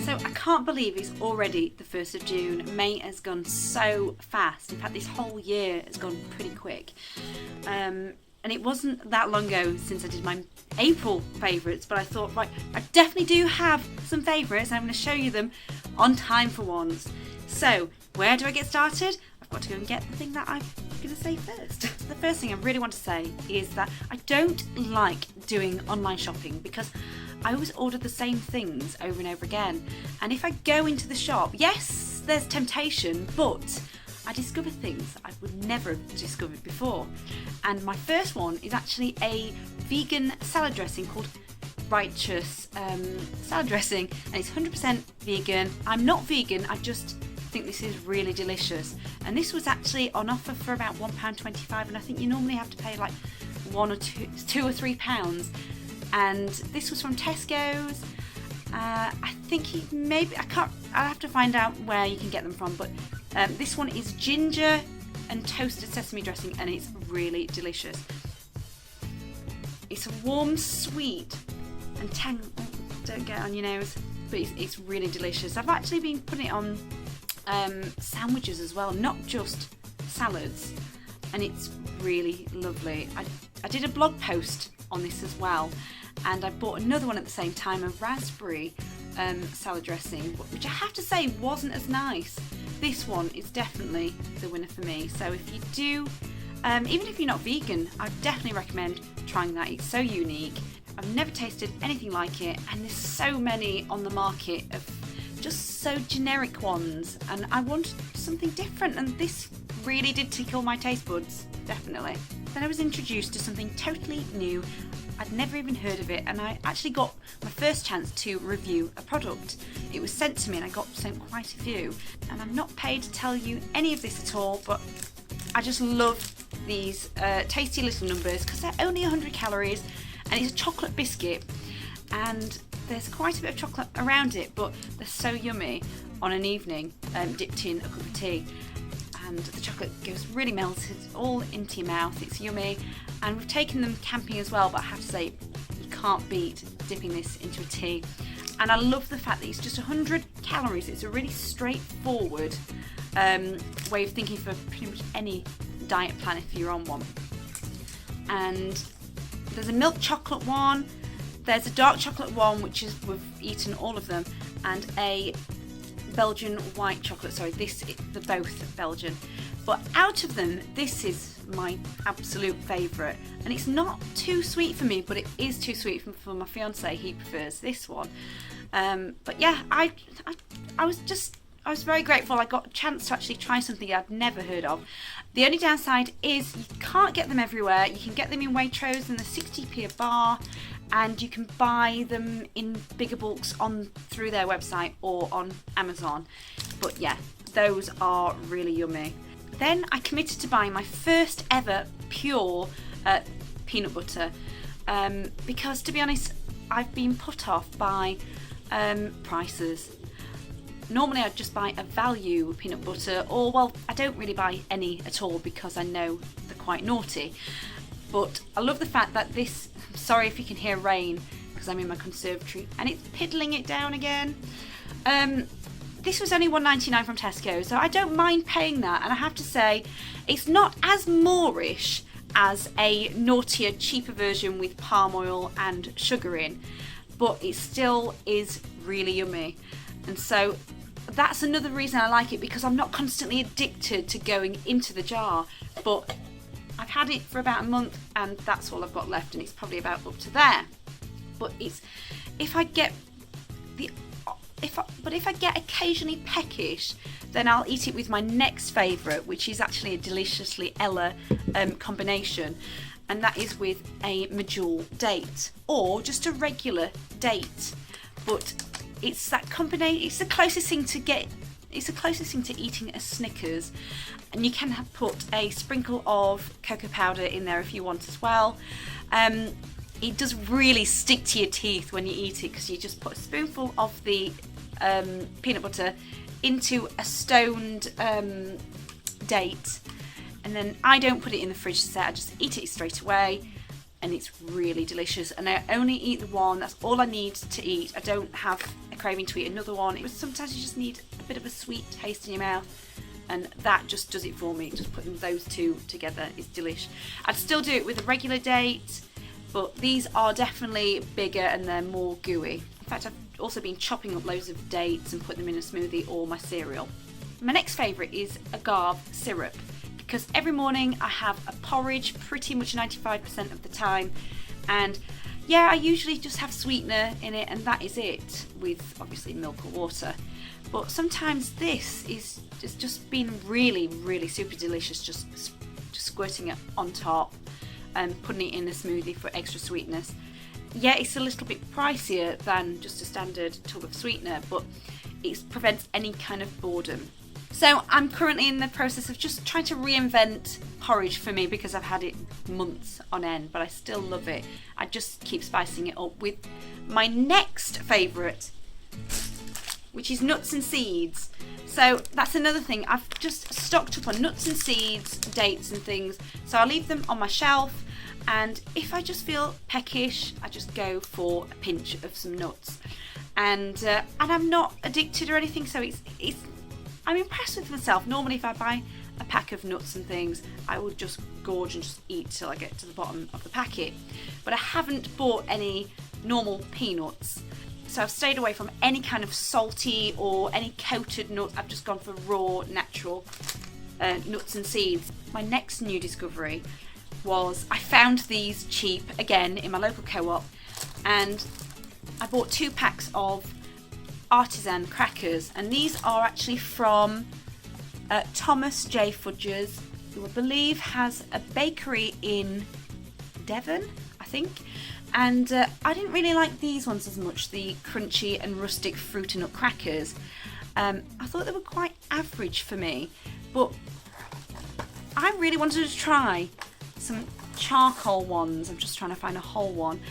So I can't believe it's already the 1st of June. May has gone so fast. In fact, this whole year has gone pretty quick. And it wasn't that long ago since I did my April favourites, but I thought, right, I definitely do have some favourites. I'm going to show you them on time for once. So where do I get started? I've got to go and get the thing that I'm going to say first. The first thing I really want to say is that I don't like doing online shopping because I always order the same things over and over again. And if I go into the shop, yes, there's temptation, but I discover things I would never have discovered before. And my first one is actually a vegan salad dressing called Righteous salad dressing, and it's 100% vegan. I'm not vegan, I just think this is really delicious. And this was actually on offer for about £1.25, and I think you normally have to pay like £1 or £2 or £3. And this was from Tesco's. I think I'll have to find out where you can get them from, but this one is ginger and toasted sesame dressing, and it's really delicious. It's a warm, sweet and don't get it on your nose, but it's really delicious. I've actually been putting it on sandwiches as well, not just salads, and it's really lovely. I did a blog post on this as well, and I bought another one at the same time, a raspberry salad dressing, which I have to say wasn't as nice. This one is definitely the winner for me. So if you do, even if you're not vegan, I definitely recommend trying that. It's so unique. I've never tasted anything like it, and there's so many on the market of just so generic ones, and I wanted something different, and this really did tickle my taste buds, definitely. Then I was introduced to something totally new. I'd never even heard of it, and I actually got my first chance to review a product. It was sent to me and I got sent quite a few, and I'm not paid to tell you any of this at all, but I just love these tasty little numbers because they're only 100 calories, and it's a chocolate biscuit, and there's quite a bit of chocolate around it, but they're so yummy on an evening dipped in a cup of tea. And the chocolate goes really melted all into your mouth. It's yummy, and we've taken them camping as well, but I have to say you can't beat dipping this into a tea. And I love the fact that it's just 100 calories. It's a really straightforward way of thinking for pretty much any diet plan if you're on one. And there's a milk chocolate one, there's a dark chocolate one, which is, we've eaten all of them, and a Belgian white chocolate. Sorry, they're both Belgian. But out of them, this is my absolute favourite. And it's not too sweet for me, but it is too sweet for my fiance. He prefers this one. But yeah, I was very grateful I got a chance to actually try something I'd never heard of. The only downside is you can't get them everywhere. You can get them in Waitrose and they're 60p a bar, and you can buy them in bigger bulks through their website or on Amazon. But yeah, those are really yummy. Then I committed to buying my first ever pure peanut butter because, to be honest, I've been put off by prices. Normally I'd just buy a value peanut butter, or well, I don't really buy any at all because I know they're quite naughty. But I love the fact that this, I'm sorry if you can hear rain because I'm in my conservatory and it's piddling it down again. This was only £1.99 from Tesco, so I don't mind paying that, and I have to say it's not as Moorish as a naughtier, cheaper version with palm oil and sugar in, but it still is really yummy. And so that's another reason I like it, because I'm not constantly addicted to going into the jar. But I've had it for about a month and that's all I've got left, and it's probably about up to there. But if I get occasionally peckish, then I'll eat it with my next favourite, which is actually a Deliciously Ella combination, and that is with a medjool date or just a regular date. But it's that combination. It's the closest thing to eating a Snickers, and you can put a sprinkle of cocoa powder in there if you want as well. It does really stick to your teeth when you eat it, because you just put a spoonful of the peanut butter into a stoned date, and then I don't put it in the fridge to set. I just eat it straight away, and it's really delicious. And I only eat the one. That's all I need to eat. I don't have a craving to eat another one. It was sometimes you just need a bit of a sweet taste in your mouth, and that just does it for me. Just putting those two together is delish. I'd still do it with a regular date, but these are definitely bigger and they're more gooey. In fact, I've also been chopping up loads of dates and putting them in a smoothie or my cereal. My next favourite is agave syrup, because every morning I have a porridge pretty much 95% of the time, and yeah, I usually just have sweetener in it and that is it, with obviously milk or water. But sometimes this is just been really, really super delicious, just squirting it on top and putting it in a smoothie for extra sweetness. Yeah, it's a little bit pricier than just a standard tub of sweetener, but it prevents any kind of boredom. So I'm currently in the process of just trying to reinvent porridge for me, because I've had it months on end, but I still love it. I just keep spicing it up with my next favourite, which is nuts and seeds. So that's another thing. I've just stocked up on nuts and seeds, dates and things. So I'll leave them on my shelf, and if I just feel peckish, I just go for a pinch of some nuts. And I'm not addicted or anything, so I'm impressed with myself. Normally if I buy a pack of nuts and things, I would just gorge and just eat till I get to the bottom of the packet. But I haven't bought any normal peanuts. So I've stayed away from any kind of salty or any coated nuts. I've just gone for raw, natural nuts and seeds. My next new discovery was I found these cheap again in my local co-op, and I bought 2 packs of artisan crackers, and these are actually from Thomas J Fudgers, who I believe has a bakery in Devon, I think. And I didn't really like these ones as much, the crunchy and rustic fruit and nut crackers. I thought they were quite average for me, but I really wanted to try some charcoal ones. I'm just trying to find a whole one.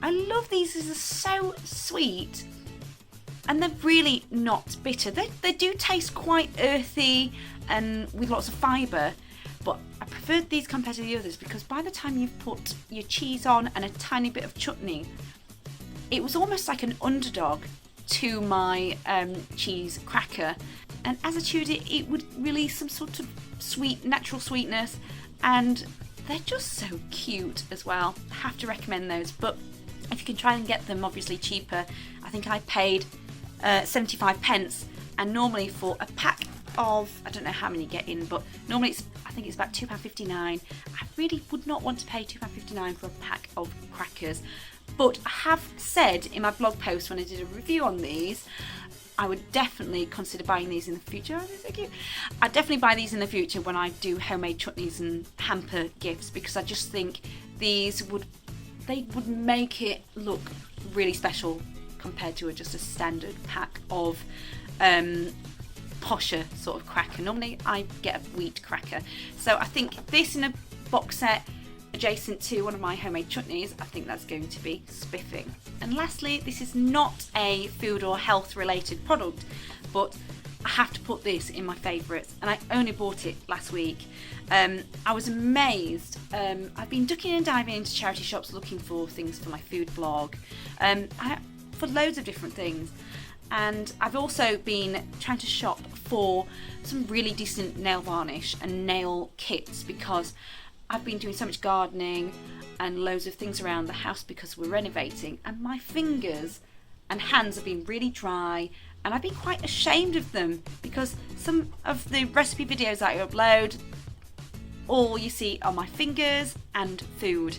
I love these. These are so sweet, and they're really not bitter. They do taste quite earthy and with lots of fibre, but I preferred these compared to the others because by the time you've put your cheese on and a tiny bit of chutney, it was almost like an underdog to my cheese cracker. And as I chewed it, it would release some sort of sweet, natural sweetness, and they're just so cute as well. I have to recommend those, but if you can try and get them obviously cheaper, I think I paid 75 pence, and normally for a pack of, I don't know how many you get in, but normally I think it's about £2.59. I really would not want to pay £2.59 for a pack of crackers, but I have said in my blog post when I did a review on these, I would definitely consider buying these in the future. Oh, they're so cute. I'd definitely buy these in the future when I do homemade chutneys and hamper gifts, because I just think these would make it look really special compared to just a standard pack of posher sort of cracker. Normally I get a wheat cracker, so I think this in a box set adjacent to one of my homemade chutneys, I think that's going to be spiffing. And lastly, this is not a food or health related product, but I have to put this in my favourites, and I only bought it last week. I was amazed. I've been ducking and diving into charity shops looking for things for my food blog, for loads of different things, and I've also been trying to shop for some really decent nail varnish and nail kits, because I've been doing so much gardening and loads of things around the house because we're renovating, and my fingers and hands have been really dry, and I've been quite ashamed of them because some of the recipe videos that I upload, all you see are my fingers and food,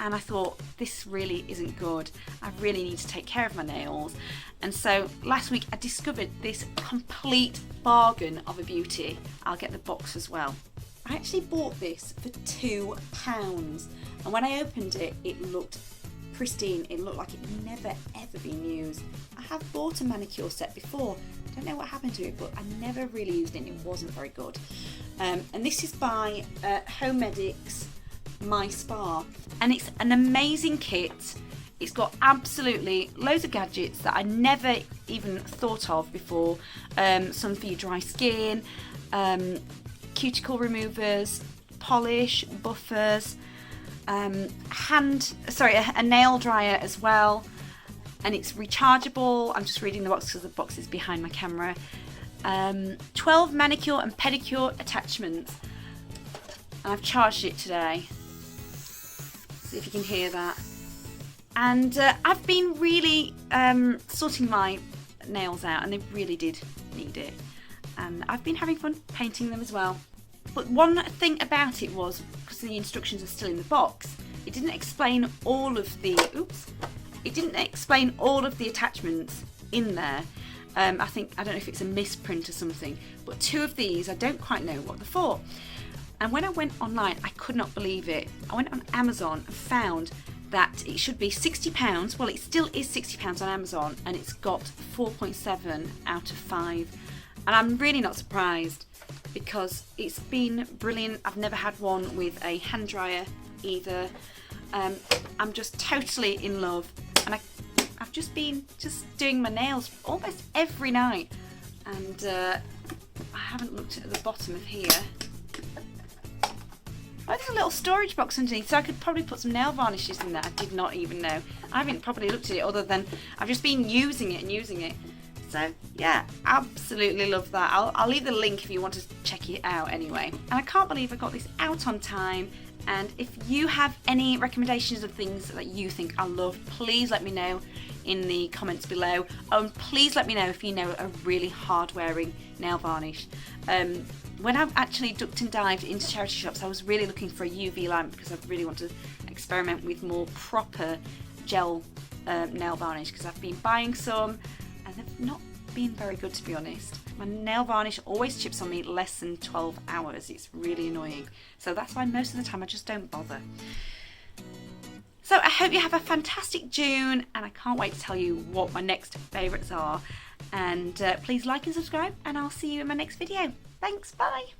and I thought this really isn't good. I really need to take care of my nails. And so last week I discovered this complete bargain of a beauty. I'll get the box as well. I actually bought this for £2, and when I opened it, it looked pristine. It looked like it never ever been used. I have bought a manicure set before. I don't know what happened to it, but I never really used it and it wasn't very good. And this is by Home Medics My Spa, and it's an amazing kit. It's got absolutely loads of gadgets that I never even thought of before. Some for your dry skin, cuticle removers, polish, buffers, a nail dryer as well, and it's rechargeable. I'm just reading the box because the box is behind my camera. 12 manicure and pedicure attachments, and I've charged it today. See if you can hear that. And I've been really sorting my nails out, and they really did need it. And I've been having fun painting them as well. But one thing about it was, because the instructions are still in the box, it didn't explain all of the attachments in there. I don't know if it's a misprint or something, but 2 of these I don't quite know what they're for. And when I went online, I could not believe it. I went on Amazon and found that it should be £60. Well, it still is £60 on Amazon, and it's got 4.7 out of 5. And I'm really not surprised, because it's been brilliant. I've never had one with a hand dryer either. I'm just totally in love, and I've just been doing my nails almost every night, and I haven't looked at the bottom of here. Oh, there's a little storage box underneath, so I could probably put some nail varnishes in there. I did not even know. I haven't probably looked at it, other than I've just been using it. So yeah, absolutely love that. I'll leave the link if you want to check it out anyway. And I can't believe I got this out on time. And if you have any recommendations of things that you think I love, please let me know in the comments below. And please let me know if you know a really hard wearing nail varnish. When I've actually ducked and dived into charity shops, I was really looking for a UV lamp, because I really want to experiment with more proper gel nail varnish, because I've been buying some and they've not been very good, to be honest. My nail varnish always chips on me less than 12 hours. It's really annoying. So that's why most of the time I just don't bother. So I hope you have a fantastic June, and I can't wait to tell you what my next favourites are. And please like and subscribe, and I'll see you in my next video. Thanks, bye.